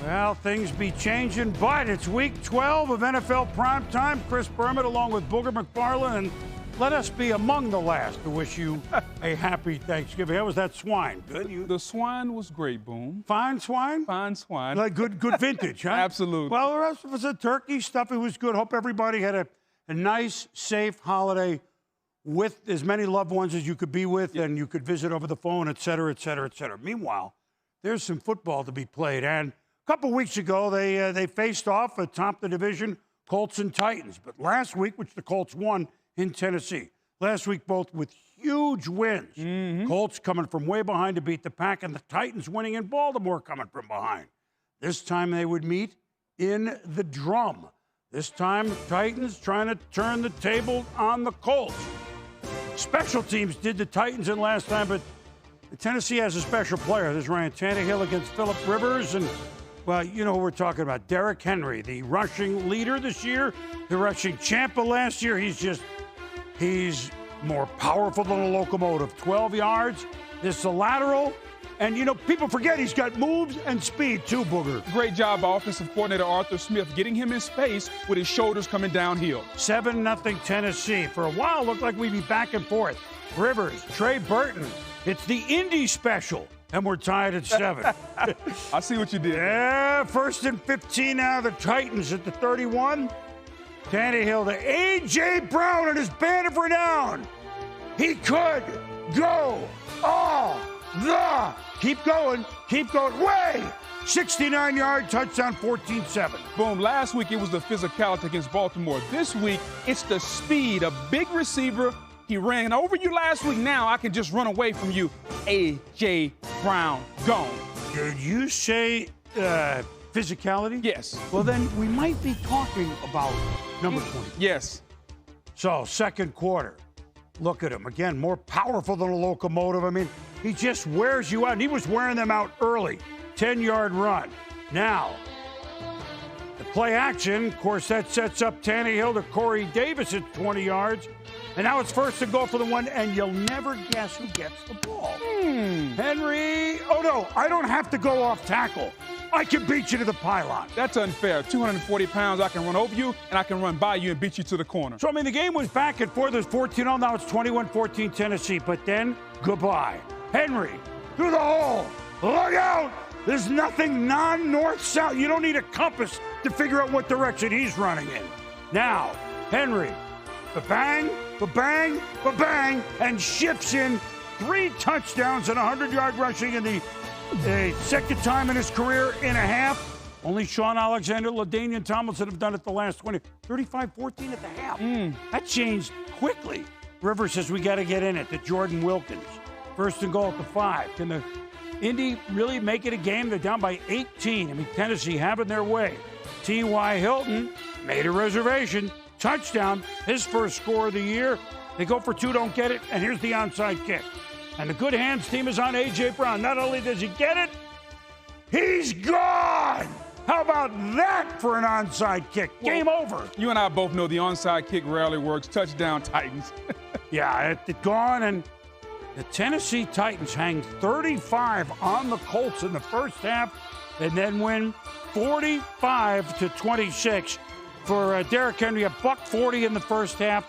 Well, things be changing, but it's week 12 of NFL Primetime. Chris Berman along with Booger McFarland, and let us be among the last to wish you a happy Thanksgiving. How was that swine? Good? The swine was great, Boom. Fine swine? Fine swine. Like good vintage, huh? Absolutely. Well, the rest of us, the turkey stuff, it was good. Hope everybody had a nice, safe holiday with as many loved ones as you could be with, and you could visit over the phone, et cetera, et cetera, et cetera. Meanwhile, there's some football to be played, and a couple weeks ago, they faced off atop the division, Colts and Titans. But last week, which the Colts won in Tennessee, last week both with huge wins. Mm-hmm. Colts coming from way behind to beat the Pack, and the Titans winning in Baltimore coming from behind. This time they would meet in the Drum. This time, Titans trying to turn the table on the Colts. Special teams did the Titans in last time, but Tennessee has a special player. There's Ryan Tannehill against Phillip Rivers, and well, you know who we're talking about. Derrick Henry, the rushing leader this year, the rushing champ of last year. He's more powerful than a locomotive. 12 yards. This is a lateral. And, you know, people forget he's got moves and speed too, Booger. Great job by offensive coordinator Arthur Smith getting him in space with his shoulders coming downhill. 7-0 Tennessee. For a while, it looked like we'd be back and forth. Rivers, Trey Burton. It's the Indy special. And we're tied at 7. I see what you did. Yeah, 1st and 15 now. The Titans at the 31. Tannehill to A.J. Brown and his band of renown. He could go all the. Keep going. Way. 69-yard touchdown, 14-7. Boom. Last week, it was the physicality against Baltimore. This week, it's the speed. A big receiver. He ran over you last week. Now I can just run away from you. A.J. Brown, gone. Did you say physicality? Yes. Well, then we might be talking about number 20. Yes. So, second quarter. Look at him. Again, more powerful than a locomotive. I mean, he just wears you out. And he was wearing them out early. 10-yard run. Now, the play action, of course, that sets up Tannehill to Corey Davis at 20 yards. And now it's 1st and goal for the one, and you'll never guess who gets the ball. Henry. Oh, no, I don't have to go off tackle. I can beat you to the pylon. That's unfair. 240 pounds, I can run over you, and I can run by you and beat you to the corner. So, I mean, the game was back and forth. It was 14-0. Now it's 21-14 Tennessee. But then, goodbye. Henry through the hole. Look out. There's nothing non-north-south. You don't need a compass to figure out what direction he's running in. Now, Henry. Ba-bang, ba-bang, ba-bang, and ships in 3 touchdowns and 100-yard rushing in the second time in his career in a half. Only Sean Alexander, LaDainian Tomlinson have done it the last 20. 35-14 at the half. That changed quickly. Rivers says we got to get in it to Jordan Wilkins. 1st and goal at the 5. Can the Indy really make it a game? They're down by 18. I mean, Tennessee having their way. T.Y. Hilton made a reservation. Touchdown, his first score of the year. They go for 2, don't get it, and here's the onside kick. And the good hands team is on A.J. Brown. Not only does he get it, he's gone! How about that for an onside kick? Game over. You and I both know the onside kick rarely works. Touchdown, Titans. Yeah, it's gone, and the Tennessee Titans hang 35 on the Colts in the first half and then win 45-26. For Derrick Henry, $140 in the first half,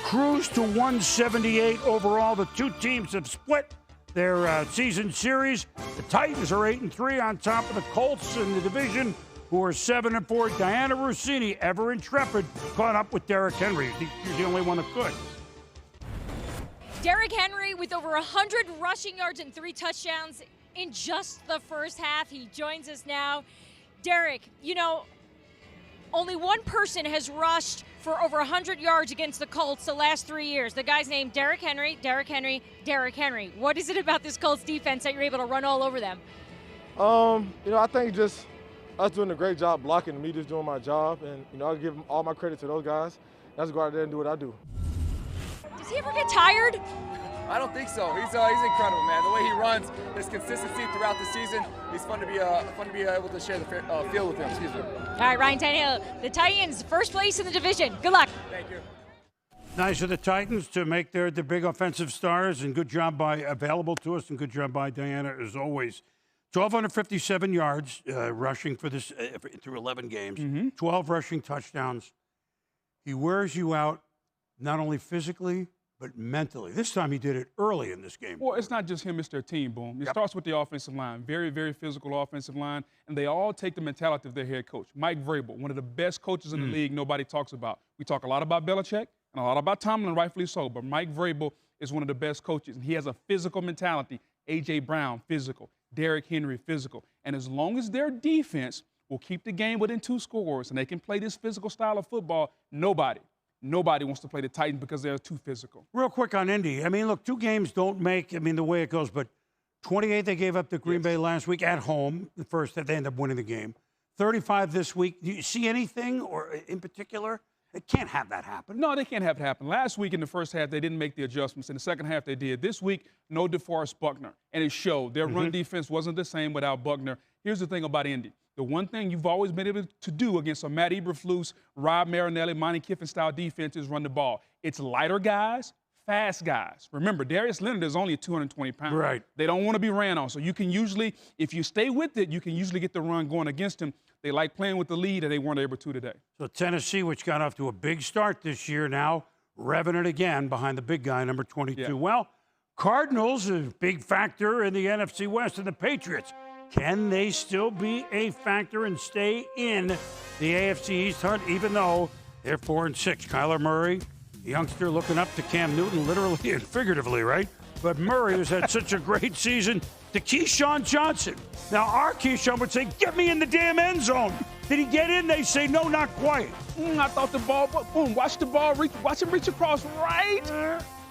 cruise to 178 overall. The two teams have split their season series. The Titans are 8-3 on top of the Colts in the division, who are 7-4. Diana Rossini, ever intrepid, caught up with Derrick Henry. He's the only one that could. Derrick Henry with over 100 rushing yards and 3 touchdowns in just the first half. He joins us now. Derrick, you know, only one person has rushed for over 100 yards against the Colts the last 3 years. The guy's named Derrick Henry, Derrick Henry, Derrick Henry. What is it about this Colts defense that you're able to run all over them? You know, I think just us doing a great job blocking and me just doing my job. And, you know, I give all my credit to those guys. I just go out there and do what I do. Does he ever get tired? I don't think so. He's incredible, man. The way he runs, his consistency throughout the season. He's fun to be able to share the field with him. Excuse me. All right, Ryan Tannehill, the Titans, first place in the division. Good luck. Thank you. Nice of the Titans to make their big offensive stars, and good job by available to us, and good job by Diana as always 1,257 yards rushing for this through 11 games, 12 rushing touchdowns. He wears you out not only physically, but mentally. This time he did it early in this game. Well, it's not just him, it's their team, Boom. It starts with the offensive line. Very, very physical offensive line, and they all take the mentality of their head coach. Mike Vrabel, one of the best coaches in the league nobody talks about. We talk a lot about Belichick and a lot about Tomlin, rightfully so, but Mike Vrabel is one of the best coaches, and he has a physical mentality. A.J. Brown, physical. Derrick Henry, physical. And as long as their defense will keep the game within 2 scores and they can play this physical style of football, nobody wants to play the Titans because they're too physical. Real quick on Indy. I mean, look, 2 games don't make, the way it goes, but 28 they gave up to Green Bay last week at home. The first, they end up winning the game. 35 this week. Do you see anything or in particular? They can't have that happen. No, they can't have it happen. Last week in the first half, they didn't make the adjustments. In the second half, they did. This week, no DeForest Buckner. And it showed. Their run defense wasn't the same without Buckner. Here's the thing about Indy. The one thing you've always been able to do against a Matt Eberflus, Rob Marinelli, Monty Kiffin-style defense is run the ball. It's lighter guys, fast guys. Remember, Darius Leonard is only 220 pounds. Right. They don't want to be ran on. So you can usually, if you stay with it, you can usually get the run going against him. They like playing with the lead, and they weren't able to today. So Tennessee, which got off to a big start this year, now revving it again behind the big guy, number 22. Yeah. Well, Cardinals, a big factor in the NFC West, and the Patriots. Can they still be a factor and stay in the AFC East hunt, even though they're 4-6? Kyler Murray, the youngster, looking up to Cam Newton, literally and figuratively, right? But Murray has had such a great season. To Keyshawn Johnson. Now, our Keyshawn would say, get me in the damn end zone. Did he get in? They say, no, not quite. I thought the ball, boom, watch the ball, watch him reach across right.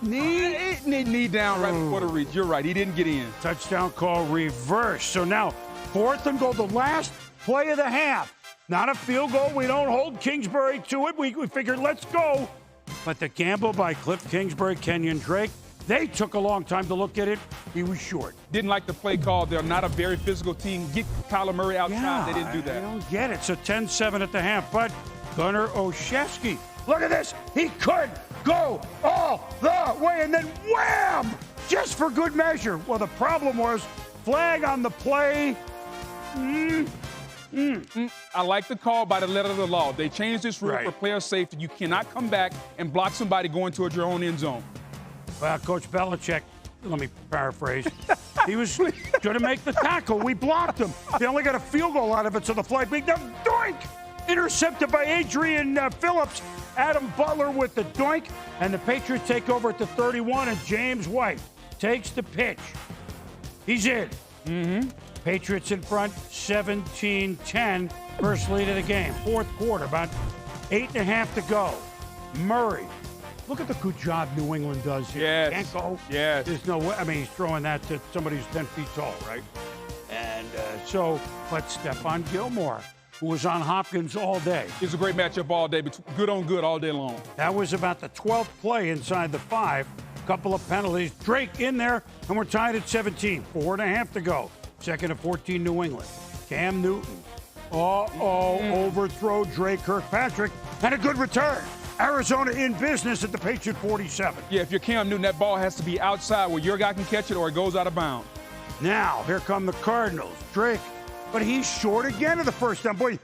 Knee down right before the reach. You're right, he didn't get in. Touchdown call reversed. So now, 4th and goal, the last play of the half. Not a field goal. We don't hold Kingsbury to it. We figured, let's go. But the gamble by Cliff Kingsbury, Kenyon Drake, they took a long time to look at it. He was short. Didn't like the play call. They're not a very physical team. Get Kyler Murray outside. They didn't do that. I don't get it. So 10-7 at the half. But Gunnar Olszewski, look at this. He could go all the way, and then wham! Just for good measure. Well, the problem was flag on the play. I like the call by the letter of the law. They changed this rule Right. for player safety. You cannot come back and block somebody going towards your own end zone. Well, Coach Belichick, let me paraphrase. He was going to make the tackle. We blocked him. They only got a field goal out of it, so the flag being doink! Intercepted by Adrian Phillips. Adam Butler with the doink. And the Patriots take over at the 31, and James White takes the pitch. He's in. Patriots in front, 17-10. First lead of the game. 4th quarter, about 8.5 to go. Murray. Look at the good job New England does here. Yes. Can't go. Yes. There's no way. I mean, he's throwing that to somebody who's 10 feet tall, right? And but Stephon Gilmore, who was on Hopkins all day. It's a great matchup all day, good on good all day long. That was about the 12th play inside the 5. Couple of penalties. Drake in there, and we're tied at 17. 4.5 to go. 2nd and 14, New England. Cam Newton. Overthrow Drake Kirkpatrick, and a good return. Arizona in business at the Patriot 47. Yeah, if you're Cam Newton, that ball has to be outside where your guy can catch it or it goes out of bounds. Now, here come the Cardinals. Drake, but he's short again of the first down. Boy,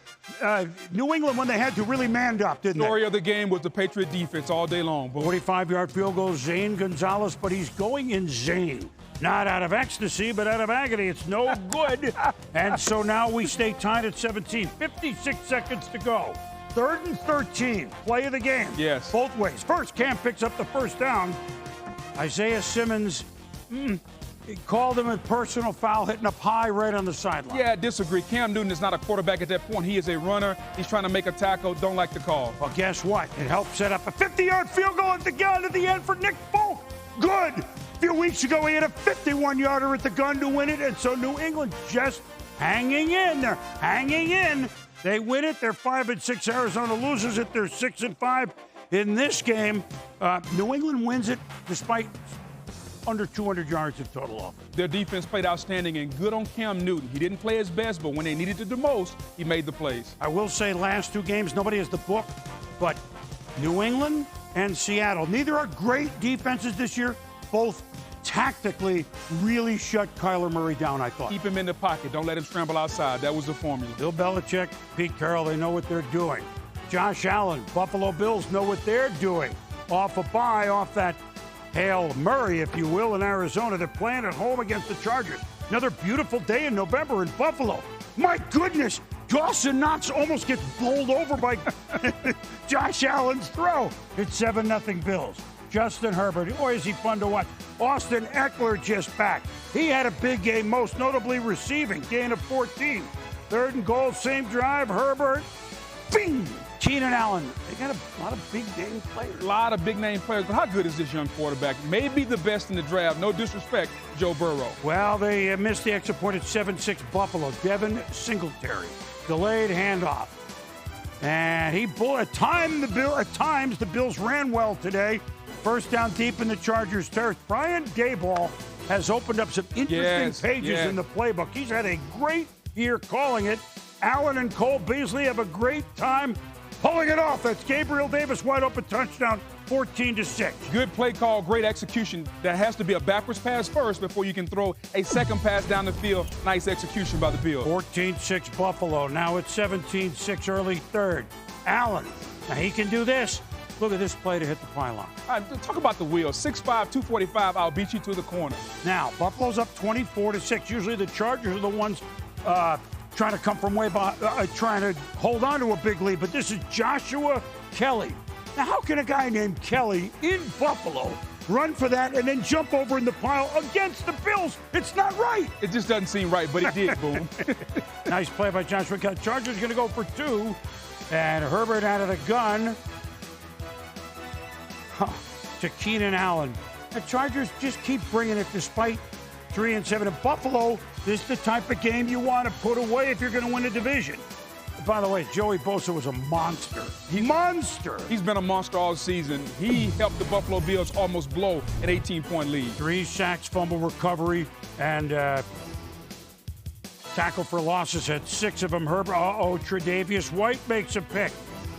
New England, when they had to, really manned up, didn't Story they? of the game was the Patriot defense all day long. 45-yard field goal, Zane Gonzalez, but he's going insane. Not out of ecstasy, but out of agony. It's no good. And so now we stay tied at 17. 56 seconds to go. 3rd and 13. Play of the game. Yes. Both ways. First, Cam picks up the first down. Isaiah Simmons called him a personal foul, hitting up high right on the sideline. Yeah, I disagree. Cam Newton is not a quarterback at that point. He is a runner. He's trying to make a tackle. Don't like the call. Well, guess what? It helped set up a 50-yard field goal at the gun at the end for Nick Folk. Good. A few weeks ago, he had a 51-yarder at the gun to win it, and so New England just hanging in. They're hanging in. They win it. They're 5-6. Arizona loses it. They're 6-5 in this game. New England wins it despite under 200 yards of total offense. Their defense played outstanding and good on Cam Newton. He didn't play his best, but when they needed it the most, he made the plays. I will say last 2 games, nobody has the book, but New England and Seattle, neither are great defenses this year. Both tactically really shut Kyler Murray down, I thought. Keep him in the pocket. Don't let him scramble outside. That was the formula. Bill Belichick, Pete Carroll, they know what they're doing. Josh Allen, Buffalo Bills know what they're doing. Off a bye, off that Hail Murray, if you will, in Arizona. They're playing at home against the Chargers. Another beautiful day in November in Buffalo. My goodness, Dawson Knox almost gets bowled over by Josh Allen's throw. It's 7-0 Bills. Justin Herbert, boy, is he fun to watch. Austin Eckler just back. He had a big game, most notably receiving, gain of 14. 3rd and goal, same drive, Herbert, bing! Keenan Allen. They got a lot of big-name players. A lot of big-name players, but how good is this young quarterback? Maybe the best in the draft. No disrespect, Joe Burrow. Well, they missed the extra point at 7-6 Buffalo. Devin Singletary, delayed handoff. And at times, the Bills ran well today. First down deep in the Chargers' turf. Brian Daboll has opened up some interesting pages in the playbook. He's had a great year calling it. Allen and Cole Beasley have a great time pulling it off. That's Gabriel Davis, wide open touchdown, 14-6. Good play call, great execution. That has to be a backwards pass first before you can throw a second pass down the field. Nice execution by the Bills. 14-6 Buffalo. Now it's 17-6 early third. Allen, now he can do this. Look at this play to hit the pylon. All right, talk about the wheels. 6'5", 245, I'll beat you to the corner. Now, Buffalo's up 24-6. Usually the Chargers are the ones trying to come from way behind, trying to hold on to a big lead. But this is Joshua Kelly. Now, how can a guy named Kelly in Buffalo run for that and then jump over in the pile against the Bills? It's not right. It just doesn't seem right, but it did, Boom. Nice play by Joshua Kelly. Chargers going to go for 2. And Herbert out of the gun to Keenan Allen. The Chargers just keep bringing it despite 3-7. In Buffalo, this is the type of game you want to put away if you're going to win a division. By the way, Joey Bosa was a monster. Monster! He's been a monster all season. He helped the Buffalo Bills almost blow an 18-point lead. 3 sacks, fumble recovery, and tackle for losses. Had 6 of them. Herbert. Tre'Davious White makes a pick.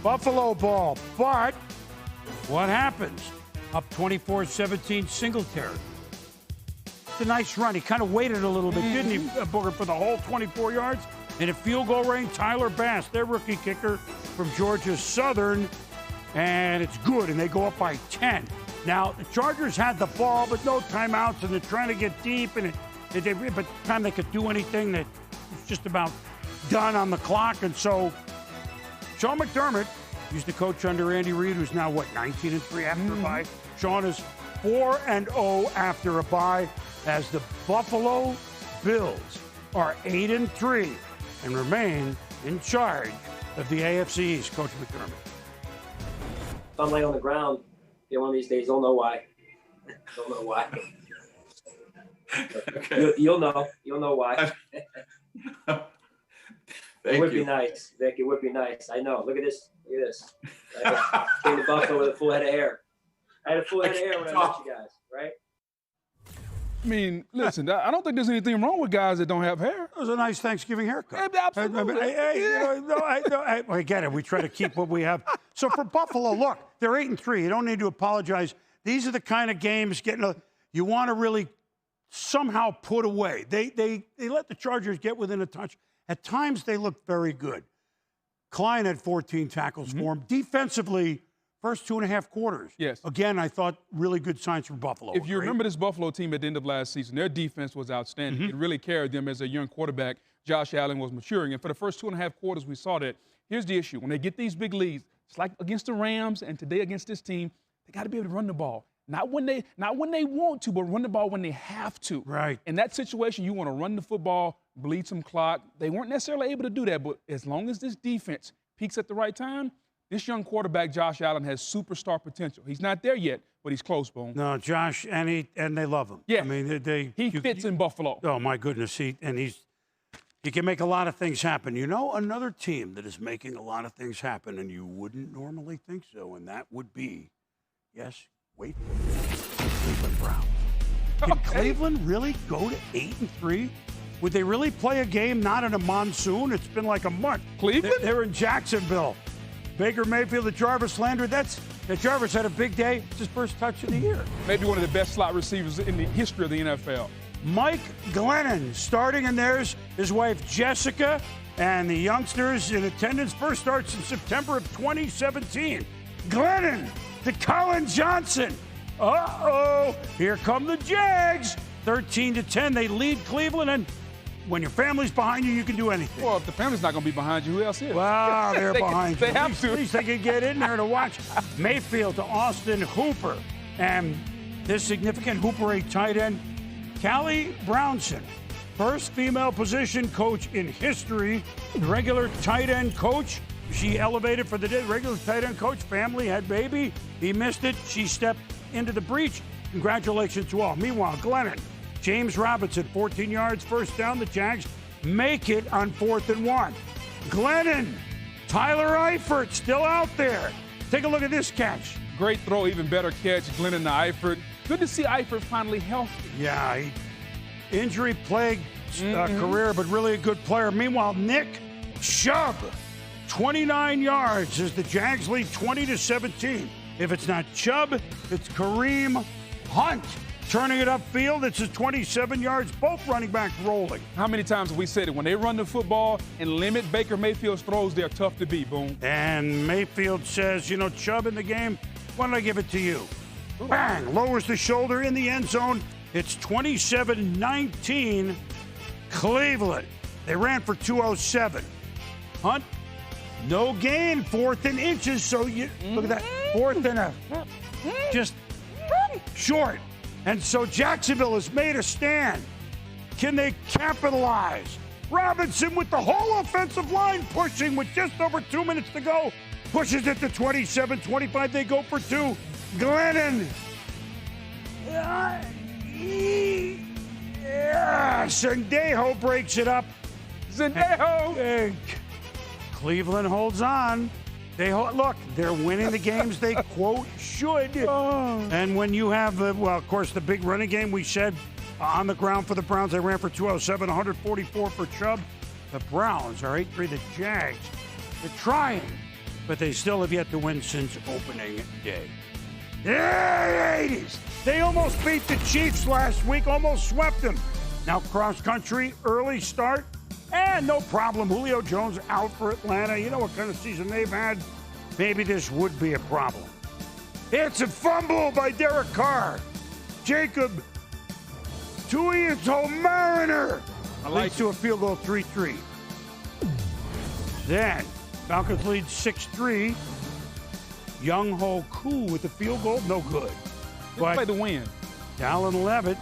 Buffalo ball. But what happens? Up 24-17, Singletary. It's a nice run. He kind of waited a little bit, didn't he, Booger, for the whole 24 yards? In a field goal range, Tyler Bass, their rookie kicker from Georgia Southern, and it's good, and they go up by 10. Now, the Chargers had the ball, but no timeouts, and they're trying to get deep, and but by the time they could do anything, that was just about done on the clock, and so Sean McDermott used to coach under Andy Reid, who's now, 19-3 after a bye. Sean is 4-0 after a bye, as the Buffalo Bills are 8-3 and remain in charge of the AFC East. Coach McDermott. If I'm laying on the ground, one of these days, you'll know why. Don't know why. Okay. You'll know why. It would be nice, Vic. It would be nice. I know. Look at this. I came to Buffalo with a full head of hair. I had a full head of hair when I met you guys, right? I mean, listen, I don't think there's anything wrong with guys that don't have hair. It was a nice Thanksgiving haircut. Absolutely. I get it. We try to keep what we have. So for Buffalo, look, they're 8-3. You don't need to apologize. These are the kind of games you want to really somehow put away. They let the Chargers get within a touch. At times, they look very good. Klein had 14 tackles for him. Defensively, first 2.5 quarters. Yes. Again, I thought really good signs from Buffalo. If you remember this Buffalo team at the end of last season, their defense was outstanding. It really carried them as a young quarterback. Josh Allen was maturing. And for the first 2.5 quarters, we saw that. Here's the issue. When they get these big leads, it's like against the Rams and today against this team, they got to be able to run the ball. Not when they want to, but run the ball when they have to. Right. In that situation, you want to run the football, bleed some clock. They weren't necessarily able to do that, but as long as this defense peaks at the right time, this young quarterback, Josh Allen, has superstar potential. He's not there yet, but he's close, Boone. No, Josh, and they love him. Yeah. I mean, he fits in Buffalo. Oh, my goodness. He can make a lot of things happen. You know, another team that is making a lot of things happen, and you wouldn't normally think so, and that would be, yes, wait for it, Cleveland Browns. Can Cleveland really go to 8-3? Would they really play a game not in a monsoon? It's been like a month. Cleveland? They're in Jacksonville. Baker Mayfield, the Jarvis Landry. Jarvis had a big day. It's his first touch of the year. Maybe one of the best slot receivers in the history of the NFL. Mike Glennon starting, and there's his wife Jessica and the youngsters in attendance. First starts in September of 2017. Glennon to Colin Johnson. Uh-oh, here come the Jags. 13-10, they lead Cleveland, and when your family's behind you, you can do anything. Well, if the family's not going to be behind you, who else is? Well, they're behind you. They have to. At least they can get in there to watch. Mayfield to Austin Hooper. And this significant Hooper, a tight end, Callie Brownson, first female position coach in history, regular tight end coach. She elevated for the day. Regular tight end coach, family, had baby. He missed it. She stepped into the breach. Congratulations to all. Meanwhile, Glennon, James Robinson, 14 yards, first down. The Jags make it on 4th and 1. Glennon, Tyler Eifert still out there. Take a look at this catch. Great throw, even better catch. Glennon to Eifert. Good to see Eifert finally healthy. Yeah, injury-plagued career, but really a good player. Meanwhile, Nick Chubb, 29 yards as the Jags lead 20-17. If it's not Chubb, it's Kareem Hunt. Turning it upfield, it's his 27 yards, both running backs rolling. How many times have we said it? When they run the football and limit Baker Mayfield's throws, they're tough to beat, Boom. And Mayfield says, Chubb in the game, why don't I give it to you? Bang, lowers the shoulder in the end zone. It's 27-19, Cleveland. They ran for 207. Hunt, no gain, 4th and inches, so you look at that, 4th and just short. And so Jacksonville has made a stand. Can they capitalize? Robinson with the whole offensive line pushing with just over 2 minutes to go. Pushes it to 27-25. They go for 2. Glennon. Sendejo breaks it up. Sendejo. Cleveland holds on. Look, they're winning the games they, quote, should. And when you have, of course, the big running game, we said on the ground for the Browns, they ran for 207, 144 for Chubb. The Browns are 8-3. The Jags, they're trying, but they still have yet to win since opening day. Yeah, 80s. They almost beat the Chiefs last week, almost swept them. Now cross-country, early start. And no problem, Julio Jones out for Atlanta. You know what kind of season they've had? Maybe this would be a problem. It's a fumble by Derek Carr. Jacob Tuiato Mariner leads to a field goal, 3-3. Then Falcons lead 6-3. Young Ho Koo with the field goal, no good. But play the win. Dallin Levitt,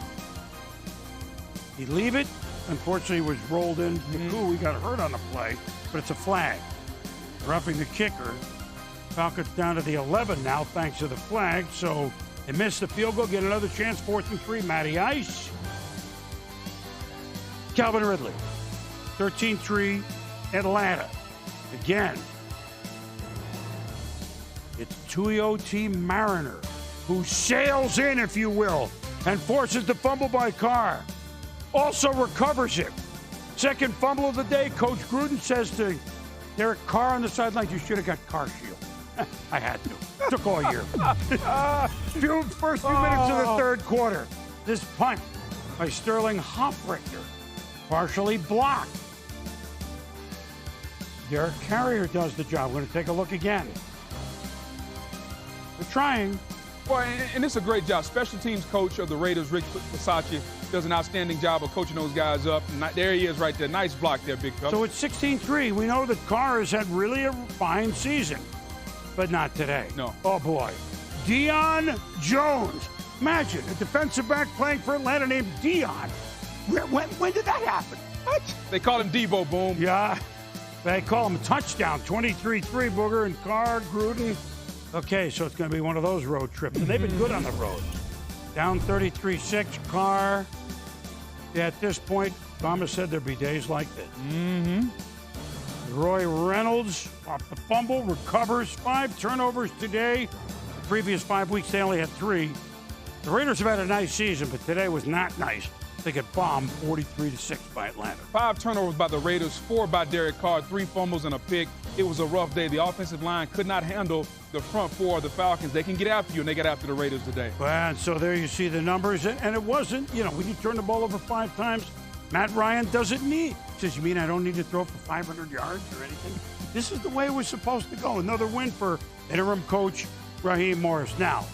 he leave it. Unfortunately, was rolled in. Koo, he got hurt on the play, but it's a flag. Roughing the kicker. Falcons down to the 11 now, thanks to the flag. So they missed the field goal, get another chance, 4th and 3. Matty Ice. Calvin Ridley. 13-3, Atlanta. Again, it's Tuioti Mariner, who sails in, if you will, and forces the fumble by Carr. Also recovers it. Second fumble of the day. Coach Gruden says to Derek Carr on the sidelines, you should have got Carr Shield. I had to. Took all year. First few minutes of the third quarter. This punt by Sterling Hofrichter, partially blocked. Derek Carrier does the job. We're going to take a look again. They're trying. Well, and it's a great job. Special teams coach of the Raiders, Rick Versace, does an outstanding job of coaching those guys up. And there he is right there. Nice block there, big fella. So it's 16-3. We know that Carr has had really a fine season, but not today. No. Oh, boy. Deion Jones. Imagine a defensive back playing for Atlanta named Deion. When did that happen? What? They call him Debo, Boom. Yeah. They call him a touchdown. 23-3, Booger and Carr, Gruden. Okay, so it's going to be one of those road trips. And they've been good on the road. Down 33-6, Carr. Yeah, at this point, Obama said there'd be days like this. Roy Reynolds off the fumble, recovers. 5 turnovers today. The previous 5 weeks, they only had 3. The Raiders have had a nice season, but today was not nice. They get bombed 43-6 by Atlanta. 5 turnovers by the Raiders, 4 by Derek Carr, 3 fumbles and a pick. It was a rough day. The offensive line could not handle the front four of the Falcons. They can get after you, and they got after the Raiders today. Well, and so there you see the numbers. And it wasn't, when you turn the ball over 5 times, Matt Ryan doesn't need. Says, you mean I don't need to throw for 500 yards or anything? This is the way it was supposed to go. Another win for interim coach Raheem Morris. Now,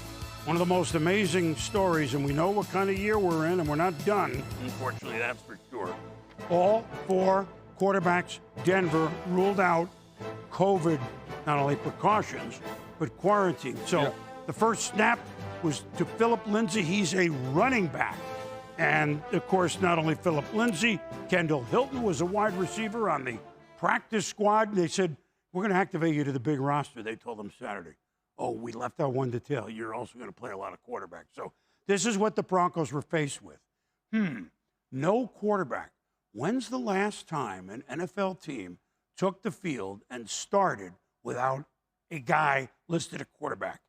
one of the most amazing stories, and we know what kind of year we're in, and we're not done, unfortunately, that's for sure. All 4 quarterbacks, Denver, ruled out COVID, not only precautions, but quarantine. So the first snap was to Philip Lindsay. He's a running back. And, of course, not only Philip Lindsay, Kendall Hilton was a wide receiver on the practice squad. They said, we're going to activate you to the big roster, they told him Saturday. Oh, we left out one detail. You're also going to play a lot of quarterback. So this is what the Broncos were faced with. No quarterback. When's the last time an NFL team took the field and started without a guy listed at quarterback?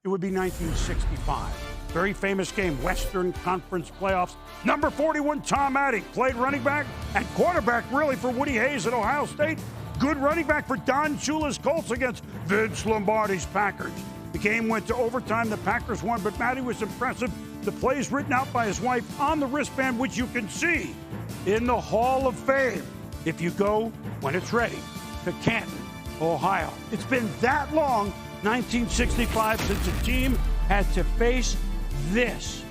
It would be 1965. Very famous game, Western Conference Playoffs. Number 41, Tom Addy, played running back and quarterback, really, for Woody Hayes at Ohio State. Good running back for Don Shula's Colts against Vince Lombardi's Packers. The game went to overtime. The Packers won, but Matty was impressive. The plays written out by his wife on the wristband, which you can see in the Hall of Fame if you go, when it's ready, to Canton, Ohio. It's been that long, 1965, since a team had to face this.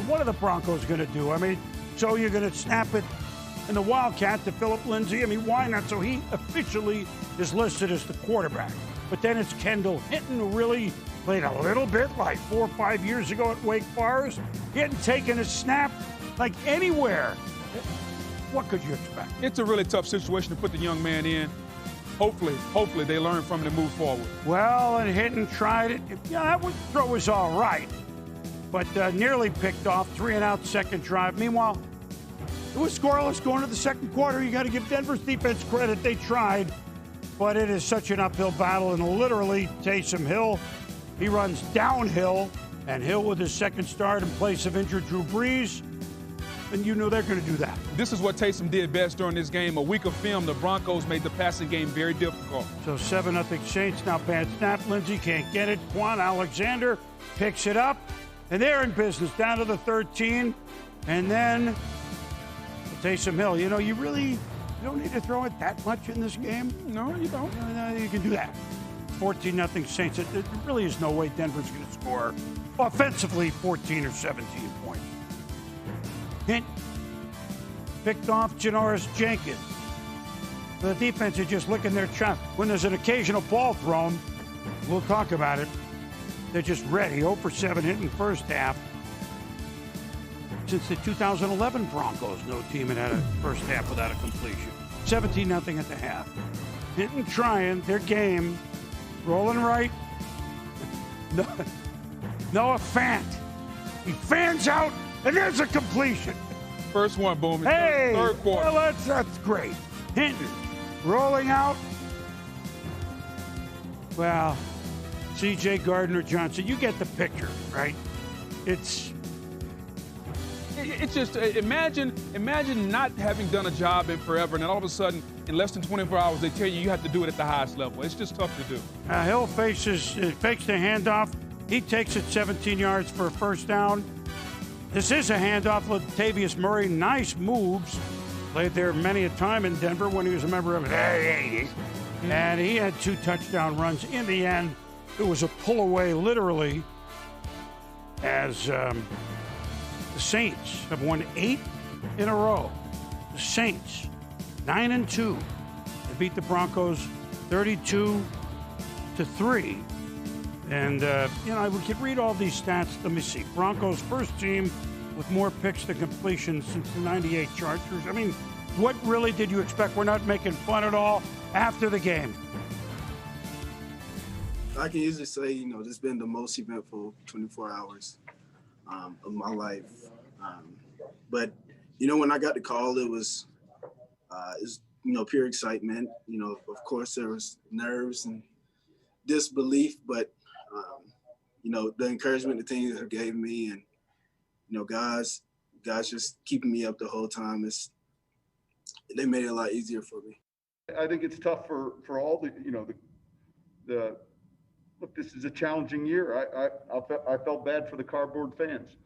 What are the Broncos going to do? I mean, so you're going to snap it in the Wildcat to Philip Lindsay? I mean, why not? So he officially is listed as the quarterback. But then it's Kendall Hinton, who really played a little bit like 4 or 5 years ago at Wake Forest. He hadn't taken a snap like anywhere. What could you expect? It's a really tough situation to put the young man in. Hopefully they learn from it and move forward. Well, and Hinton tried it. That throw was all right, but nearly picked off. 3-and-out second drive. Meanwhile, it was scoreless going to the second quarter. You got to give Denver's defense credit. They tried, but it is such an uphill battle. And literally, Taysom Hill, he runs downhill, and Hill with his second start in place of injured Drew Brees. And you know they're going to do that. This is what Taysom did best during this game. A week of film, the Broncos made the passing game very difficult. So 7-0 Saints. Now bad snap. Lindsay can't get it. Quan Alexander picks it up, and they're in business down to the 13. And then Taysom Hill. You don't need to throw it that much in this game. No, you don't. You can do that. 14-0 Saints. There really is no way Denver's going to score offensively 14 or 17 points. Hint picked off Janoris Jenkins. The defense is just licking their chops. When there's an occasional ball thrown, we'll talk about it. They're just ready. 0 for 7 hitting first half. Since the 2011 Broncos, no team had a first half without a completion. 17-0 at the half. Hinton trying their game. Rolling right. Noah Fant. He fans out, and there's a completion. First one, boom. Hey, third quarter. Well, that's great. Hinton rolling out. Well, C.J. Gardner-Johnson, you get the picture, right? It's just imagine not having done a job in forever, and then all of a sudden, in less than 24 hours, they tell you have to do it at the highest level. It's just tough to do. Hill fakes the handoff. He takes it 17 yards for a first down. This is a handoff with Latavius Murray. Nice moves. Played there many a time in Denver when he was a member of the 80s. And he had 2 touchdown runs. In the end, it was a pull away, literally, as the Saints have won 8 in a row. The Saints, 9-2. They beat the Broncos 32-3. And, we could read all these stats. Let me see. Broncos first team with more picks to completion since the 98 Chargers. I mean, what really did you expect? We're not making fun at all after the game. I can easily say, this has been the most eventful 24 hours of my life. But, when I got the call, it was pure excitement. Of course, there was nerves and disbelief, but, the encouragement the team gave me and, guys guys just keeping me up the whole time. They made it a lot easier for me. I think it's tough for all the look, this is a challenging year. I felt bad for the cardboard fans.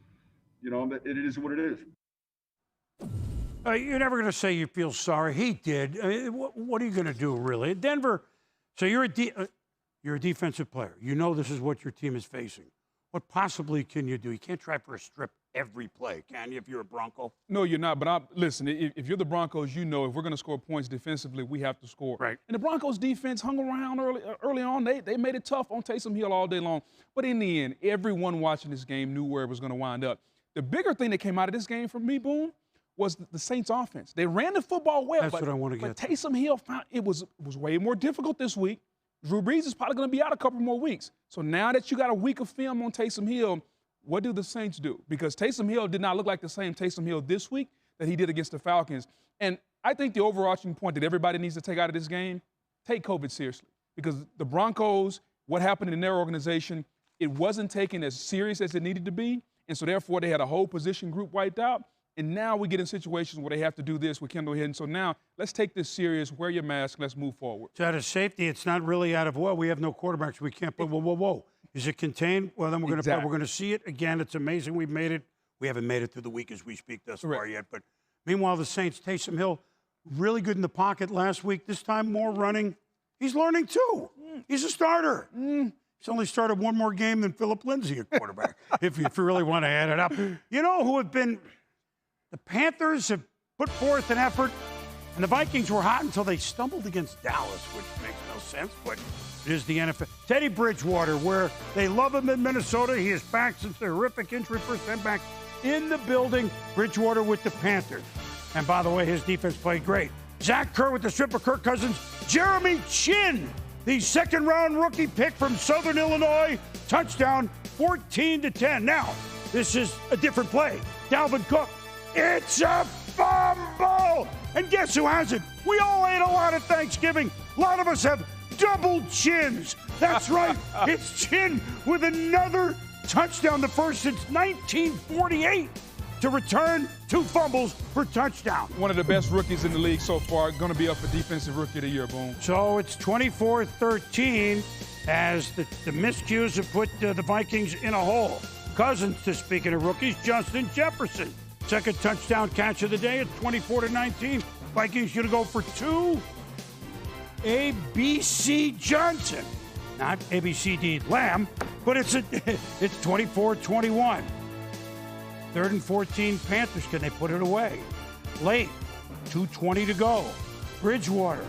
But it is what it is. You're never going to say you feel sorry. He did. I mean, what are you going to do, really? Denver, so you're a defensive player. You know this is what your team is facing. What possibly can you do? You can't try for a strip every play, can you, if you're a Bronco? No, you're not. But listen, if you're the Broncos, you know if we're going to score points defensively, we have to score. Right. And the Broncos defense hung around early on. They made it tough on Taysom Hill all day long. But in the end, everyone watching this game knew where it was going to wind up. The bigger thing that came out of this game for me, Boone, was the Saints offense. They ran the football well. That's what I want to get to. But Taysom Hill found it was way more difficult this week. Drew Brees is probably going to be out a couple more weeks. So now that you got a week of film on Taysom Hill, what do the Saints do? Because Taysom Hill did not look like the same Taysom Hill this week that he did against the Falcons. And I think the overarching point that everybody needs to take out of this game, take COVID seriously. Because the Broncos, what happened in their organization, it wasn't taken as serious as it needed to be. And so therefore they had a whole position group wiped out. And now we get in situations where they have to do this with Kendall Hinton. So now let's take this serious. Wear your mask. Let's move forward. It's out of safety. It's not really out of, well, we have no quarterbacks. We can't put, whoa. Is it contained? Well, then we're going to see it again. It's amazing we've made it. We haven't made it through the week as we speak thus far yet. But meanwhile, the Saints, Taysom Hill, really good in the pocket last week. This time more running. He's learning too. He's a starter. He's only started one more game than Philip Lindsay at quarterback, if you really want to add it up. You know who have been... The Panthers have put forth an effort, and the Vikings were hot until they stumbled against Dallas, which makes no sense, but it is the NFL. Teddy Bridgewater, where they love him in Minnesota. He is back since the horrific injury, first time back in the building. Bridgewater with the Panthers. And by the way, his defense played great. Zach Kerr with the strip of Kirk Cousins. Jeremy Chin, the second-round rookie pick from Southern Illinois. Touchdown, 14-10. Now, this is a different play. Dalvin Cook. It's a fumble! And guess who has it? We all ate a lot at Thanksgiving. A lot of us have double chins. That's right. It's Chin with another touchdown, the first since 1948 to return 2 fumbles for touchdown. One of the best rookies in the league so far. Going to be up for Defensive Rookie of the Year, Boom. So it's 24-13 as the miscues have put the Vikings in a hole. Cousins, to speaking of rookies, Justin Jefferson. Second touchdown catch of the day at 24-19. Vikings going to go for 2. ABC Johnson. Not ABCD Lamb, but it's 24-21. 3rd and 14 Panthers. Can they put it away? Late. 2:20 to go. Bridgewater.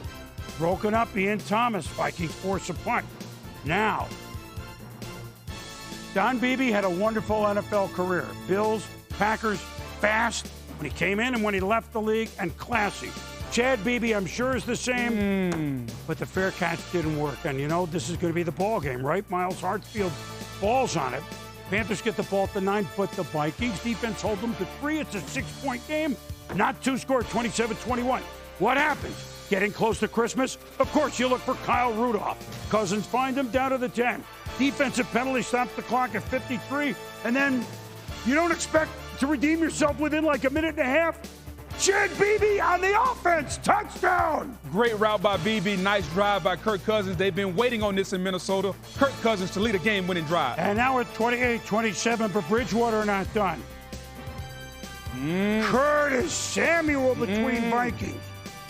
Broken up. Ian Thomas. Vikings force a punt. Now, Don Beebe had a wonderful NFL career. Bills, Packers, fast when he came in and when he left the league, and classy. Chad Beebe, I'm sure, is the same, but the fair catch didn't work. And, this is going to be the ball game, right? Miles Hartsfield falls on it. Panthers get the ball at the 9, but the Vikings defense hold them to 3. It's a 6-point game, not 2 score, 27-21. What happens? Getting close to Christmas? Of course, you look for Kyle Rudolph. Cousins find him down to the 10. Defensive penalty stops the clock at 53, and then you don't expect to redeem yourself within like a minute and a half. Chad Beebe on the offense. Touchdown. Great route by Beebe. Nice drive by Kirk Cousins. They've been waiting on this in Minnesota. Kirk Cousins to lead a game-winning drive. And now at 28-27, but Bridgewater not done. Curtis Samuel between Vikings.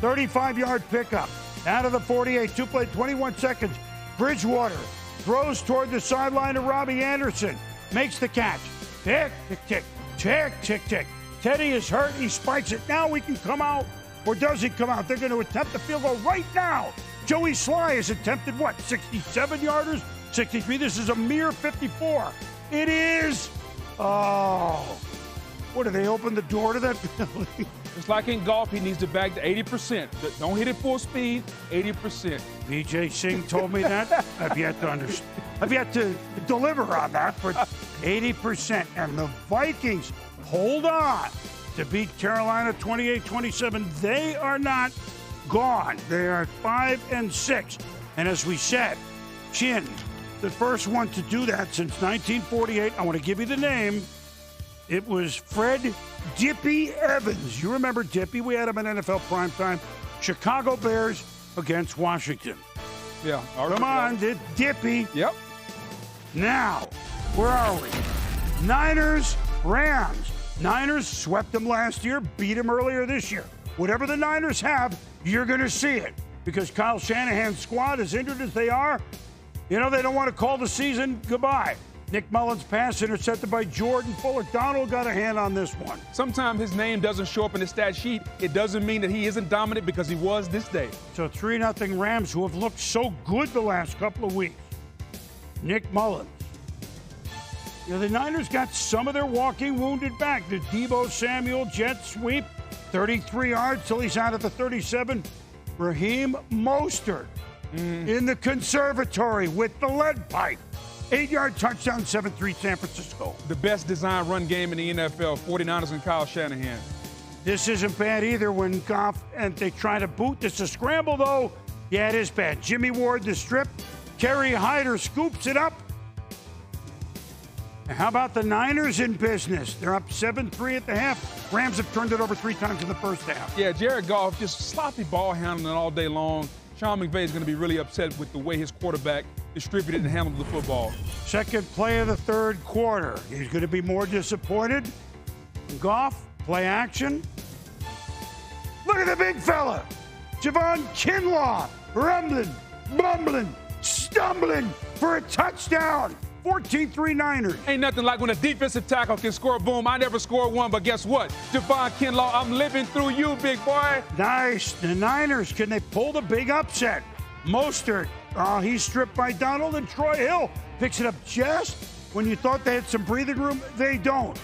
35-yard pickup. Out of the 48. 2 play, 21 seconds. Bridgewater throws toward the sideline to Robbie Anderson. Makes the catch. Tick, tick, tick. Tick, tick, tick. Teddy is hurt. He spikes it. Now we can come out. Or does he come out? They're going to attempt the field goal right now. Joey Sly has attempted, 67-yarders? 63. This is a mere 54. It is. Oh. What, do they open the door to that building? Just like in golf, he needs to bag to 80%. Don't hit it full speed, 80%. BJ Singh told me that. I've yet to understand. I've yet to deliver on that, but 80%. And the Vikings hold on to beat Carolina 28-27. They are not gone. They are 5-6. And as we said, Chin, the first one to do that since 1948, I want to give you the name, It was Fred Dippy Evans. You remember Dippy? We had him in NFL Primetime. Chicago Bears against Washington. Yeah. Come on, Dippy. Yep. Now, where are we? Niners, Rams. Niners swept them last year, beat them earlier this year. Whatever the Niners have, you're going to see it. Because Kyle Shanahan's squad, as injured as they are, they don't want to call the season goodbye. Nick Mullins' pass intercepted by Jordan Fuller. Donald got a hand on this one. Sometimes his name doesn't show up in the stat sheet. It doesn't mean that he isn't dominant because he was this day. So 3-0 Rams, who have looked so good the last couple of weeks. Nick Mullins. The Niners got some of their walking wounded back. The Deebo Samuel jet sweep, 33 yards till he's out at the 37. Raheem Mostert in the conservatory with the lead pipe. 8-yard touchdown, 7-3 San Francisco. The best design run game in the NFL, 49ers and Kyle Shanahan. This isn't bad either when Goff and they try to boot. This is a scramble, though. Yeah, it is bad. Jimmy Ward, the strip. Kerry Hyder scoops it up. And how about the Niners in business? They're up 7-3 at the half. Rams have turned it over 3 times in the first half. Yeah, Jared Goff, just sloppy ball handling all day long. Sean McVay is going to be really upset with the way his quarterback distributed and handled the football. Second play of the third quarter. He's going to be more disappointed. Goff, play action. Look at the big fella. Javon Kinlaw, rumbling, bumbling, stumbling for a touchdown. 14-3 Niners. Ain't nothing like when a defensive tackle can score. Boom, I never scored one, but guess what? Javon Kinlaw, I'm living through you, big boy. Nice. The Niners, can they pull the big upset? Mostert, he's stripped by Donald, and Troy Hill picks it up just when you thought they had some breathing room. They don't.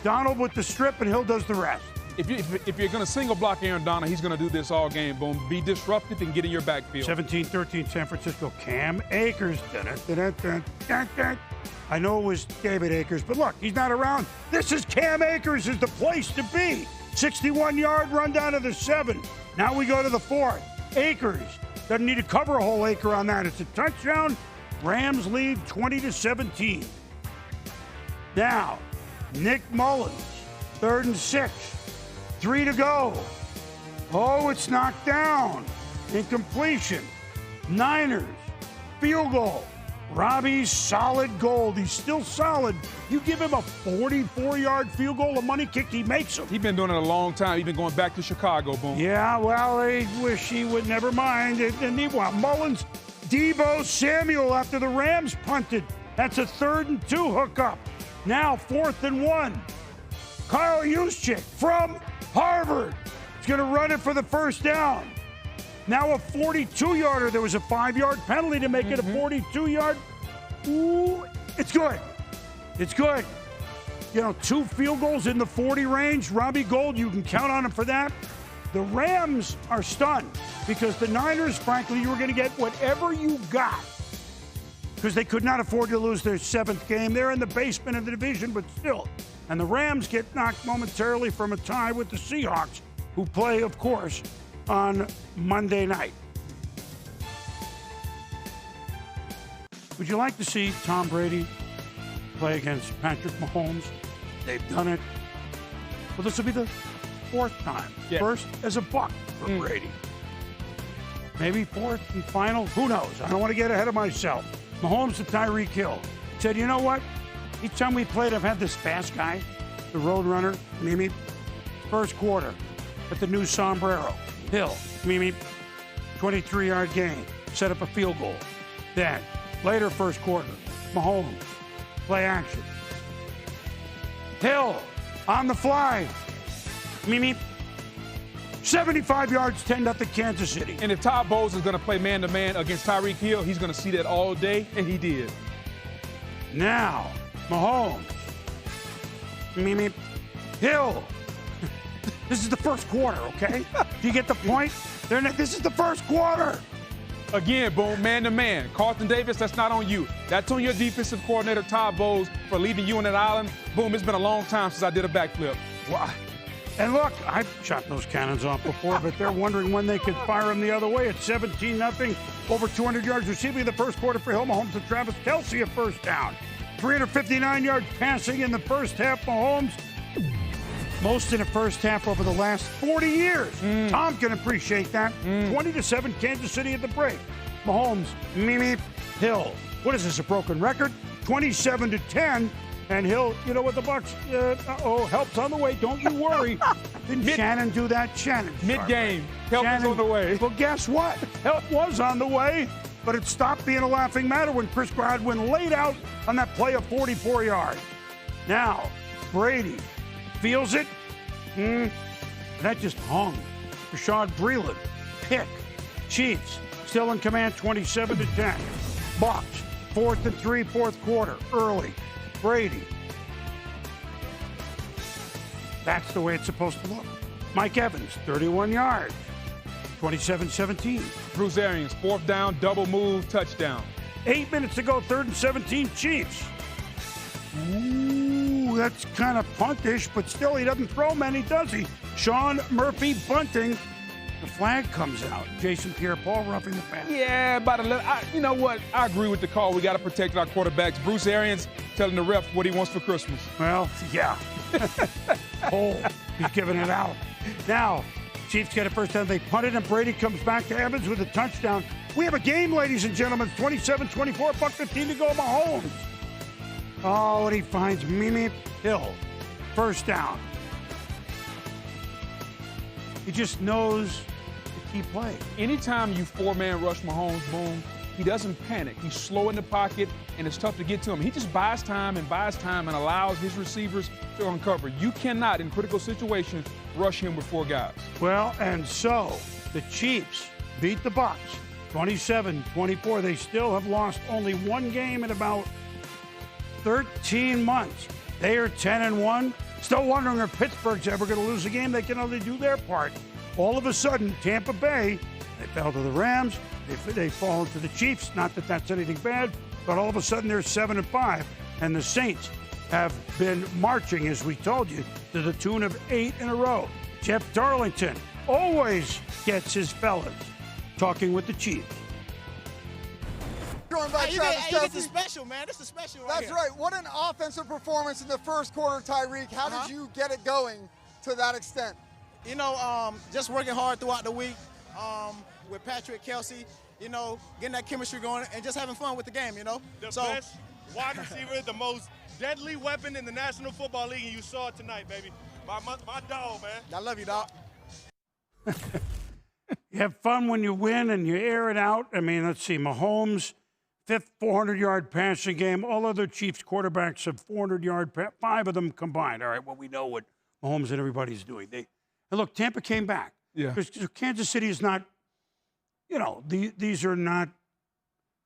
Donald with the strip, and Hill does the rest. If you're going to single block Aaron Donald, he's going to do this all game. Boom, be disruptive and get in your backfield. 17-13 San Francisco. Cam Akers. I know it was David Akers, but look, he's not around. This is Cam Akers is the place to be. 61-yard run down to the 7. Now we go to the 4th. Akers doesn't need to cover a whole acre on that. It's a touchdown. Rams lead 20-17. Now, Nick Mullins, 3rd and 6. 3 to go. Oh, it's knocked down. Incompletion. Niners. Field goal. Robbie's solid gold. He's still solid. You give him a 44-yard field goal, a money kick, he makes them. He's been doing it a long time. He's been going back to Chicago, Boom. Yeah, well, they wish he would never mind. And meanwhile, Mullins, Deebo Samuel after the Rams punted. That's a 3rd and 2 hookup. Now 4th and 1. Kyle Juszczyk from Harvard is going to run it for the first down. Now a 42-yarder. There was a 5-yard penalty to make it a 42-yard. Ooh, it's good. It's good. 2 field goals in the 40 range. Robbie Gould, you can count on him for that. The Rams are stunned because the Niners, frankly, you were going to get whatever you got because they could not afford to lose their 7th game. They're in the basement of the division, but still. And the Rams get knocked momentarily from a tie with the Seahawks, who play, of course, on Monday night. Would you like to see Tom Brady play against Patrick Mahomes? They've done it. Well, this will be the 4th time. Yeah. First as a Buck for Brady. Maybe 4th and final. Who knows? I don't want to get ahead of myself. Mahomes to Tyreek Hill. Said, you know what? Each time we played, I've had this fast guy, the road runner, Mimi, first quarter at the new sombrero. Hill, Mimi, 23-yard gain, set up a field goal. Then, later first quarter, Mahomes, play action. Hill, on the fly, Mimi, 75 yards, 10-0 Kansas City. And if Todd Bowles is going to play man-to-man against Tyreek Hill, he's going to see that all day, and he did. Now, Mahomes, Mimi, Hill. This is the first quarter, okay? Do you get the point? This is the first quarter. Again, Boom, man-to-man. Carlton Davis, that's not on you. That's on your defensive coordinator, Todd Bowles, for leaving you on that island. Boom, it's been a long time since I did a backflip. Wow. And look, I've shot those cannons off before, but they're wondering when they could fire them the other way. It's 17-0, over 200 yards receiving in the first quarter for Hill. Mahomes and Travis Kelce a first down. 359 yards passing in the first half. Mahomes, most in the first half over the last 40 years. Tom can appreciate that. 20-7 Kansas City at the break. Mahomes, Mimi, Hill. What is this, a broken record? 27-10. And Hill, you know what, the Bucs, help's on the way. Don't you worry. Didn't Shannon do that? Shannon. Mid-game, help is on the way. Well, guess what? Help was on the way, but it stopped being a laughing matter when Chris Godwin laid out on that play of 44 yards. Now, Brady feels it. That just hung. Rashad Breeland, pick. Chiefs still in command, 27-10. Bucs, 4th and 3, fourth quarter, early. Brady. That's the way it's supposed to look. Mike Evans, 31 yards, 27-17. Bruce Arians, 4th down, double move, touchdown. 8 minutes to go, 3rd and 17, Chiefs. Ooh, that's kind of puntish, but still he doesn't throw many, does he? Sean Murphy bunting. The flag comes out. Jason Pierre-Paul roughing the pass. Yeah, about a little. You know what? I agree with the call. We got to protect our quarterbacks. Bruce Arians telling the ref what he wants for Christmas. Well, yeah. Cole, he's giving it out. Now, Chiefs get a first down. They punt it, and Brady comes back to Evans with a touchdown. We have a game, ladies and gentlemen. 27-24, buck 15 to go. Mahomes. Oh, and he finds Mimi Hill. First down. He just knows the key play. Anytime you four-man rush Mahomes, boom, he doesn't panic. He's slow in the pocket, and it's tough to get to him. He just buys time and allows his receivers to uncover. You cannot, in critical situations, rush him with four guys. Well, and so the Chiefs beat the Bucs 27-24. They still have lost only one game in about 13 months. They are 10-1. Still wondering if Pittsburgh's ever going to lose a game. They can only do their part. All of a sudden, Tampa Bay, they fell to the Rams. They fall to the Chiefs. Not that that's anything bad, but all of a sudden they're 7-5. And the Saints have been marching, as we told you, to the tune of 8 in a row. Jeff Darlington always gets his fellas talking with the Chiefs. Going by Travis Kelce. This is special, man. This is special right That's here. Right. What an offensive performance in the first quarter, Tyreek. How did you get it going to that extent? You know, just working hard throughout the week with Patrick Kelce, you know, getting that chemistry going and just having fun with the game, you know. The best wide receiver, the most deadly weapon in the National Football League, and you saw it tonight, baby. My dog, man. I love you, dog. You have fun when you win and you air it out. I mean, let's see, Mahomes, 5th 400-yard passing game. All other Chiefs quarterbacks have 400-yard, 5 of them combined. All right, well, we know what Mahomes and everybody's doing. And look, Tampa came back. Yeah. Because Kansas City is not, you know, these are not,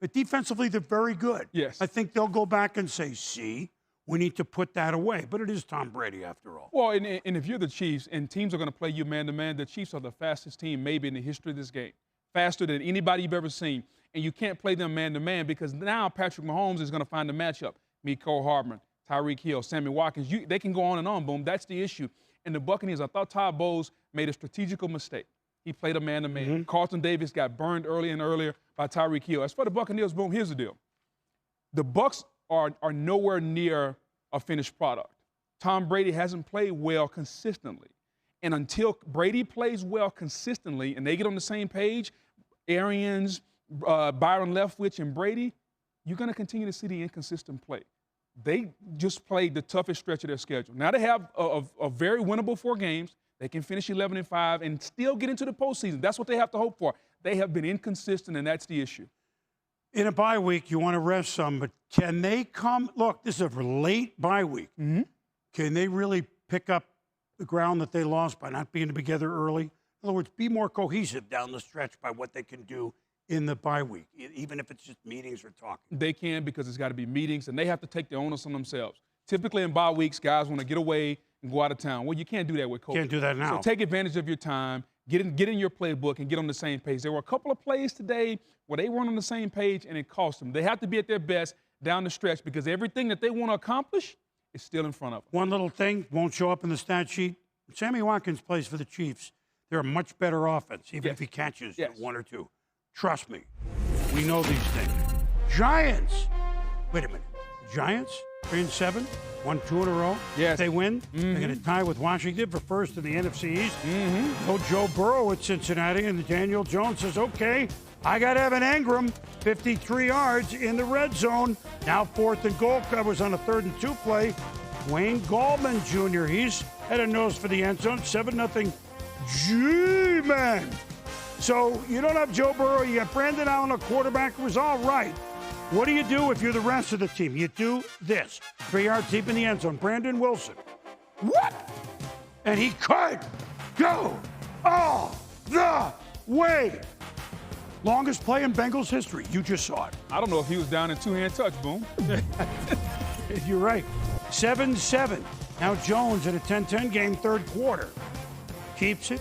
but defensively, they're very good. Yes. I think they'll go back and say, see, we need to put that away. But it is Tom Brady, after all. Well, and if you're the Chiefs and teams are going to play you man-to-man, the Chiefs are the fastest team maybe in the history of this game. Faster than anybody you've ever seen. And you can't play them man-to-man because now Patrick Mahomes is going to find the matchup. Mecole Hardman, Tyreek Hill, Sammy Watkins. They can go on and on, boom. That's the issue. And the Buccaneers, I thought Todd Bowles made a strategical mistake. He played a man-to-man. Carlton Davis got burned early and earlier by Tyreek Hill. As for the Buccaneers, boom, here's the deal. The Bucs are nowhere near a finished product. Tom Brady hasn't played well consistently. And until Brady plays well consistently and they get on the same page, Arians, Byron Leftwich, and Brady, you're going to continue to see the inconsistent play. They just played the toughest stretch of their schedule. Now they have a very winnable 4 games. They can finish 11-5 and still get into the postseason. That's what they have to hope for. They have been inconsistent, and that's the issue. In a bye week, you want to rest some, but can they come? Look, this is a late bye week. Can they really pick up the ground that they lost by not being together early? In other words, be more cohesive down the stretch by what they can do in the bye week, even if it's just meetings or talking. They can, because it's got to be meetings, and they have to take the onus on themselves. Typically in bye weeks, guys want to get away and go out of town. Well, you can't do that with coaches. Can't do that now. So take advantage of your time, get in your playbook, and get on the same page. There were a couple of plays today where they weren't on the same page, and it cost them. They have to be at their best down the stretch because everything that they want to accomplish is still in front of them. One little thing won't show up in the stat sheet. Sammy Watkins plays for the Chiefs. They're a much better offense, even if he catches 1 or 2. Trust me. We know these things. Giants. Wait a minute. Giants, 3-7, won 2 in a row. Yes. If they win, they're going to tie with Washington for first in the NFC East. No Joe Burrow at Cincinnati, and Daniel Jones says, okay, I got Evan Engram, 53 yards in the red zone. Now 4th and goal. Covers on a 3rd and 2 play. Wayne Gallman Jr., he's had a nose for the end zone, 7-0 G-Man. So you don't have Joe Burrow. You got Brandon Allen, a quarterback who was all right. What do you do if you're the rest of the team? You do this. 3 yards deep in the end zone. Brandon Wilson. What? And he could go all the way. Longest play in Bengals history. You just saw it. I don't know if he was down in two-hand touch, Boom. You're right. 7-7. Now Jones in a 10-10 game, 3rd quarter. Keeps it,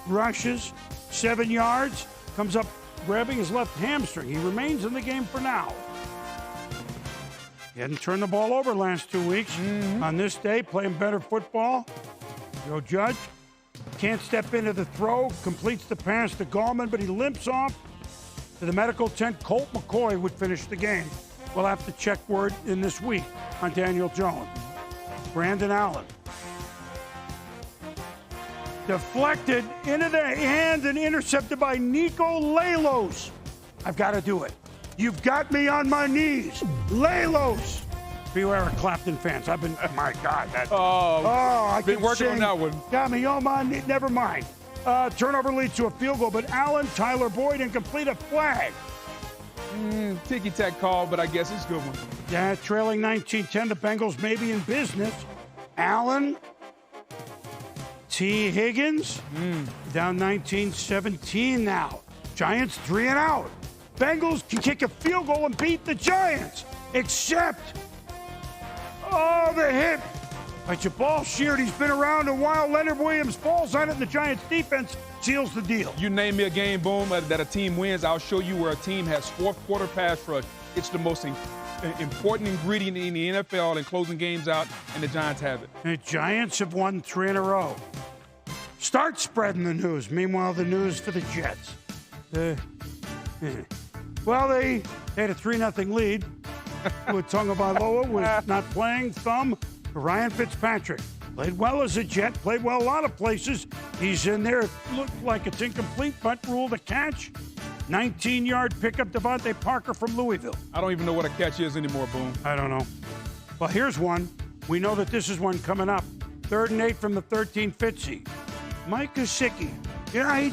rushes, 7 yards, comes up grabbing his left hamstring. He remains in the game for now. He hadn't turned the ball over last 2 weeks. On this day, playing better football. Joe Judge can't step into the throw, completes the pass to Gallman, but he limps off to the medical tent. Colt McCoy would finish the game. We'll have to check word in this week on Daniel Jones. Brandon Allen. Deflected into the hand and intercepted by Nico Lalos. I've got to do it. You've got me on my knees. Lalos. Beware of Clapton fans. I've been, my God. I been working on that one. Got me on my knees. Never mind. Turnover leads to a field goal, but Allen, Tyler Boyd, incomplete, a flag. Ticky-tack call, but I guess it's a good one. Yeah, trailing 19-10. The Bengals may be in business. Allen. T. Higgins, down 19-17 now. Giants 3 and out. Bengals can kick a field goal and beat the Giants, except, the hit by Jabal Sheard. He's been around a while. Leonard Williams falls on it, and the Giants defense seals the deal. You name me a game, Boom, that a team wins, I'll show you where a team has 4th quarter pass rush. It's the most important ingredient in the NFL in closing games out, and the Giants have it. The Giants have won 3 in a row. Start spreading the news. Meanwhile, the news for the Jets. Well, they had a 3-0 lead with Tagovailoa was not playing. Thumb for Ryan Fitzpatrick. Played well as a Jet. Played well a lot of places. He's in there. It looked like it's incomplete, but ruled a catch. 19-yard pickup, Devontae Parker from Louisville. I don't even know what a catch is anymore, Boom. I don't know. Well, here's one. We know that this is one coming up. 3rd and 8 from the 13, Fitzy. Mike Gesicki. Yeah, he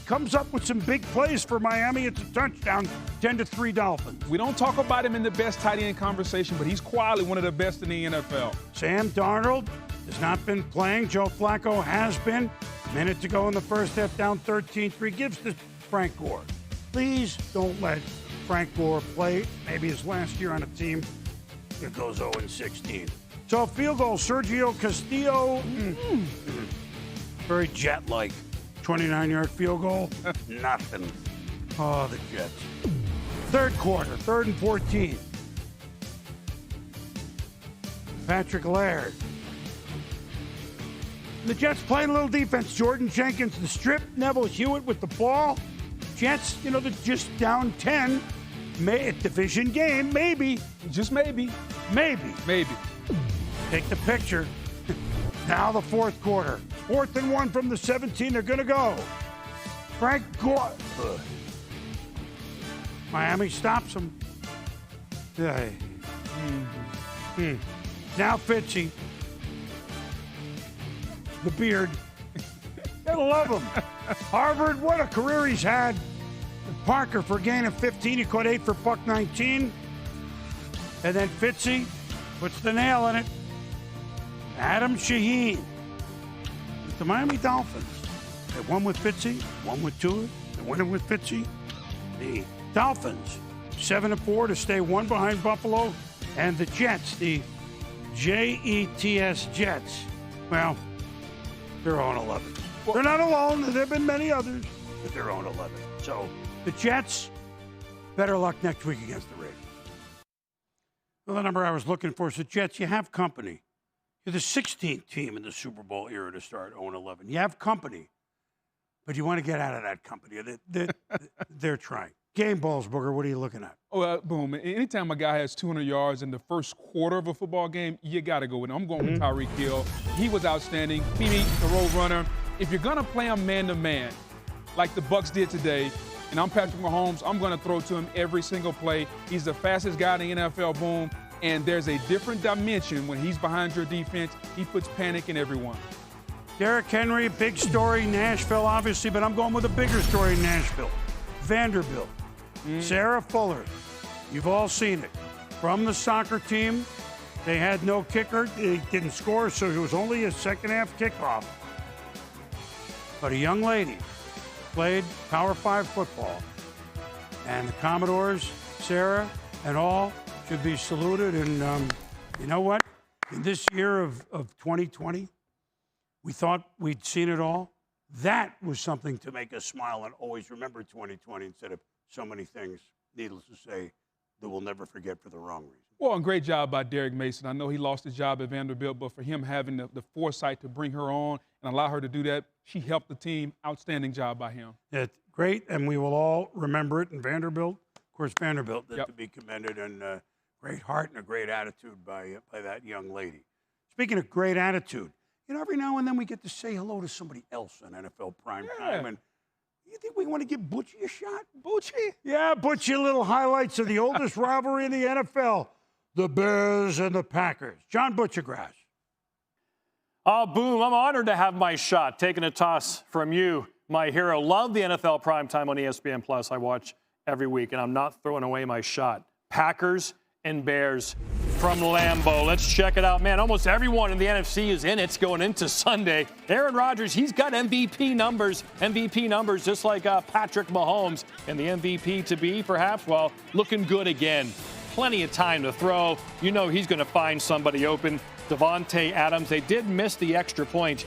comes up with some big plays for Miami. It's a touchdown, 10-3 Dolphins. We don't talk about him in the best tight end conversation, but he's quietly one of the best in the NFL. Sam Darnold has not been playing. Joe Flacco has been. A minute to go in the first half, down 13-3. Gives to Frank Gore. Please don't let Frank Gore play maybe his last year on a team that goes 0-16. So a field goal, Sergio Castillo. Very Jet-like. 29-yard field goal. Nothing. Oh, the Jets. 3rd quarter, 3rd and 14. Patrick Laird. The Jets playing a little defense. Jordan Jenkins, the strip. Neville Hewitt with the ball. Jets, they're just down 10. Division game, maybe. Just maybe. Maybe. Take the picture. Now the 4th quarter. 4th and 1 from the 17. They're going to go. Frank Gore. Miami stops him. Now Fitzy. The beard. Gotta love him. Harvard, what a career he's had. Parker for a gain of 15. He caught 8 for $119. And then Fitzy puts the nail in it. Adam Shaheen. With the Miami Dolphins. They won with Fitzy, won with Tua. They're winning with Fitzy. The Dolphins, 7-4 to stay 1 behind Buffalo. And the Jets, the Jets Jets. Well, they're 0-11. They're not alone. There have been many others, but they're 0-11. So the Jets, better luck next week against the Raiders. Well, the number I was looking for is the Jets. You have company. You're the 16th team in the Super Bowl era to start 0-11. You have company, but you want to get out of that company. They're trying. game balls, Booger, what are you looking at? Oh, boom. Anytime a guy has 200 yards in the first quarter of a football game, you got to go with him. I'm going with Tyreek Hill. He was outstanding. He the road runner. If you're going to play him man-to-man, like the Bucs did today, and I'm Patrick Mahomes, I'm going to throw to him every single play. He's the fastest guy in the NFL, boom. And there's a different dimension when he's behind your defense. He puts panic in everyone. Derrick Henry, big story, Nashville, obviously, but I'm going with a bigger story in Nashville. Vanderbilt. Sarah Fuller. You've all seen it. From the soccer team, they had no kicker. They didn't score, so it was only a second-half kickoff. But a young lady played Power 5 football. And the Commodores, Sarah, and all should be saluted. And you know what? In this year of 2020, we thought we'd seen it all. That was something to make us smile and always remember 2020 instead of so many things, needless to say, that we'll never forget for the wrong reason. Well, and great job by Derek Mason. I know he lost his job at Vanderbilt, but for him having the foresight to bring her on and allow her to do that, she helped the team. Outstanding job by him. It's great, and we will all remember it. And Vanderbilt, of course, Vanderbilt to be commended, and great heart and a great attitude by that young lady. Speaking of great attitude, you know, every now and then we get to say hello to somebody else on NFL Primetime, and you think we want to give Butchie a shot? Butchie? Yeah, Butchie, little highlights of the oldest rivalry in the NFL, the Bears and the Packers. John Butchergrass. Oh, boom, I'm honored to have my shot. Taking a toss from you, my hero. Love the NFL Primetime on ESPN Plus. I watch every week, and I'm not throwing away my shot. Packers and Bears from Lambeau. Let's check it out, man. Almost everyone in the NFC is in it going into Sunday. Aaron Rodgers, he's got MVP numbers just like Patrick Mahomes. And the MVP to be, perhaps, well, looking good again. Plenty of time to throw. You know he's going to find somebody open. Devontae Adams, they did miss the extra point.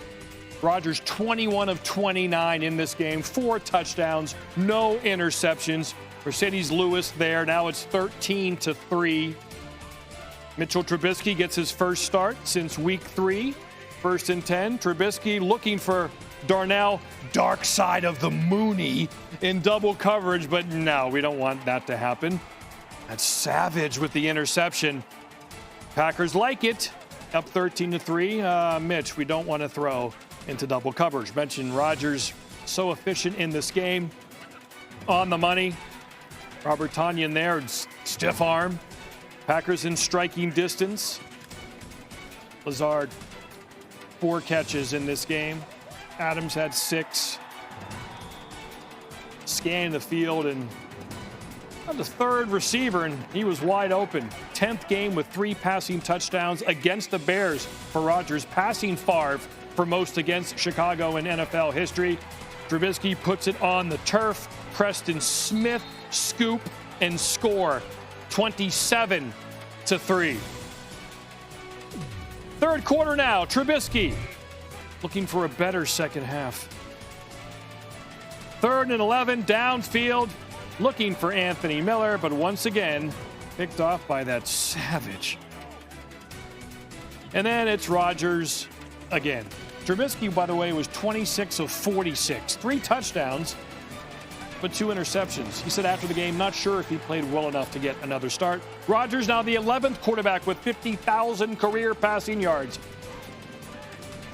Rodgers 21 of 29 in this game, 4 touchdowns, no interceptions. Mercedes Lewis there. Now it's 13-3. Mitchell Trubisky gets his first start since week 3. 1st and 10. Trubisky looking for Darnell, dark side of the Mooney, in double coverage, but no, we don't want that to happen. That's Savage with the interception. Packers like it. Up 13-3. Mitch, we don't want to throw into double coverage. Mentioned Rodgers, so efficient in this game. On the money. Robert Tonyan there, stiff arm. Packers in striking distance. Lazard, 4 catches in this game. Adams had 6. Scanning the field and the 3rd receiver, and he was wide open. 10th game with 3 passing touchdowns against the Bears for Rodgers. Passing Favre for most against Chicago in NFL history. Trubisky puts it on the turf. Preston Smith, scoop and score. 27-3. 3rd quarter now. Trubisky looking for a better second half. 3rd and 11 downfield. Looking for Anthony Miller, but once again, picked off by that Savage. And then it's Rodgers again. Trubisky, by the way, was 26 of 46. 3 touchdowns, but 2 interceptions. He said after the game, not sure if he played well enough to get another start. Rodgers now the 11th quarterback with 50,000 career passing yards.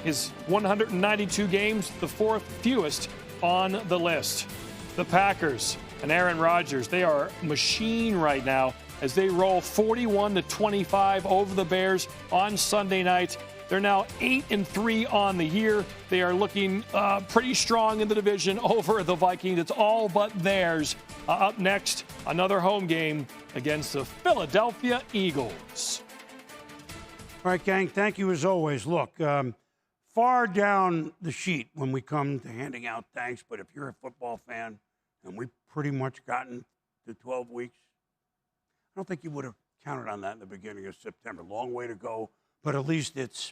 His 192 games, the 4th fewest on the list. The Packers and Aaron Rodgers, they are a machine right now as they roll 41-25 over the Bears on Sunday night. They're now 8-3 on the year. They are looking pretty strong in the division over the Vikings. It's all but theirs. Up next, another home game against the Philadelphia Eagles. All right, gang, thank you as always. Look, far down the sheet when we come to handing out thanks, but if you're a football fan, and we've pretty much gotten to 12 weeks, I don't think you would have counted on that in the beginning of September. Long way to go, but at least it's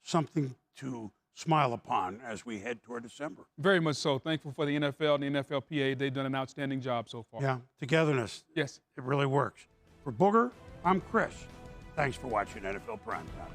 something to smile upon as we head toward December. Very much so. Thankful for the NFL and the NFLPA. They've done an outstanding job so far. Yeah, togetherness. Yes. It really works. For Booger, I'm Chris. Thanks for watching NFL Primetime.